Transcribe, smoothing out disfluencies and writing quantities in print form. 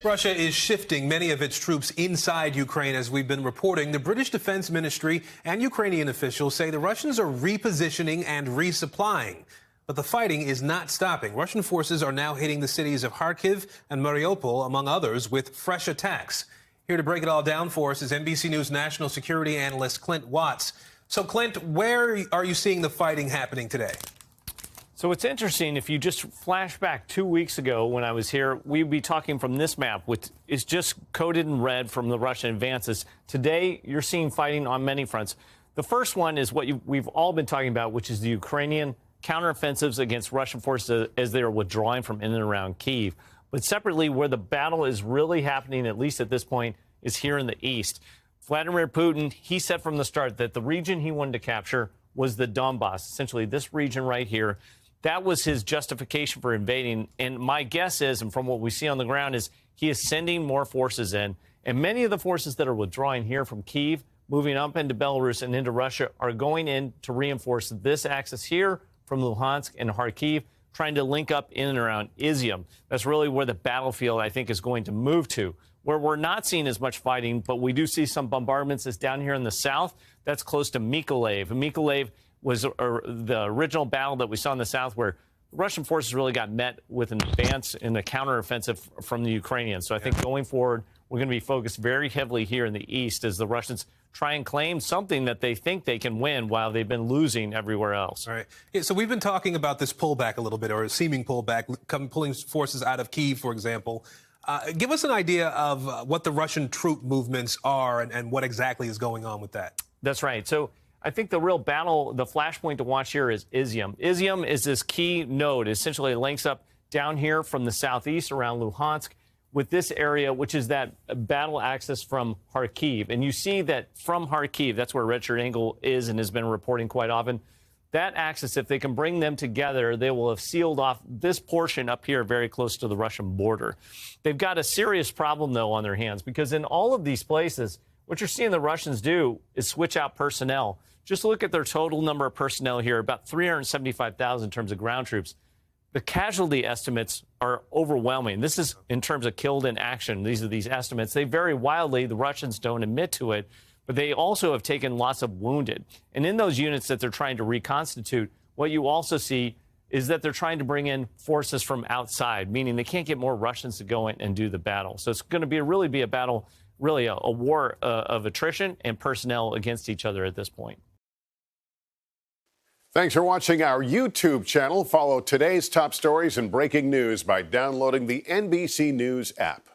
Russia is shifting many of its troops inside Ukraine, as we've been reporting. The British Defense Ministry and Ukrainian officials say the Russians are repositioning and resupplying. But the fighting is not stopping. Russian forces are now hitting the cities of Kyiv and Mariupol, among others, with fresh attacks. Here to break it all down for us is NBC News national security analyst Clint Watts. So, Clint, where are you seeing the fighting happening today? So it's interesting, if you just flash back 2 weeks ago when I was here, we'd be talking from this map, which is just coded in red from the Russian advances. Today, you're seeing fighting on many fronts. The first one is what we've all been talking about, which is the Ukrainian counteroffensives against Russian forces as they are withdrawing from in and around Kyiv. But separately, where the battle is really happening, at least at this point, is here in the east. Vladimir Putin, he said from the start that the region he wanted to capture was the Donbass, essentially this region right here. That was his justification for invading. And my guess is, and from what we see on the ground, is he is sending more forces in. And many of the forces that are withdrawing here from Kyiv, moving up into Belarus and into Russia, are going in to reinforce this axis here from Luhansk and Kharkiv, trying to link up in and around Izium. That's really where the battlefield, I think, is going to move to. Where we're not seeing as much fighting, but we do see some bombardments, is down here in the south. That's close to Mykolaiv. And Mykolaiv was the original battle that we saw in the south, where the Russian forces really got met with an advance in the counteroffensive from the Ukrainians. So I think going forward, we're going to be focused very heavily here in the east as the Russians try and claim something that they think they can win while they've been losing everywhere else. All right. Yeah, so we've been talking about this pullback a little bit, or a seeming pullback, pulling forces out of Kyiv, for example. Give us an idea of what the Russian troop movements are and what exactly is going on with that. That's right. So I think the real battle, the flashpoint to watch here is Izium. Izium is this key node. Essentially, it links up down here from the southeast around Luhansk with this area, which is that battle axis from Kharkiv. And you see that from Kharkiv, that's where Richard Engel is and has been reporting quite often. That axis, if they can bring them together, they will have sealed off this portion up here very close to the Russian border. They've got a serious problem, though, on their hands, because in all of these places, what you're seeing the Russians do is switch out personnel. Just look at their total number of personnel here, about 375,000 in terms of ground troops. The casualty estimates are overwhelming. This is in terms of killed in action. These are these estimates. They vary wildly. The Russians don't admit to it, but they also have taken lots of wounded. And in those units that they're trying to reconstitute, what you also see is that they're trying to bring in forces from outside, meaning they can't get more Russians to go in and do the battle. So it's going to really be a battle, really a war of attrition and personnel against each other at this point. Thanks for watching our YouTube channel. Follow today's top stories and breaking news by downloading the NBC News app.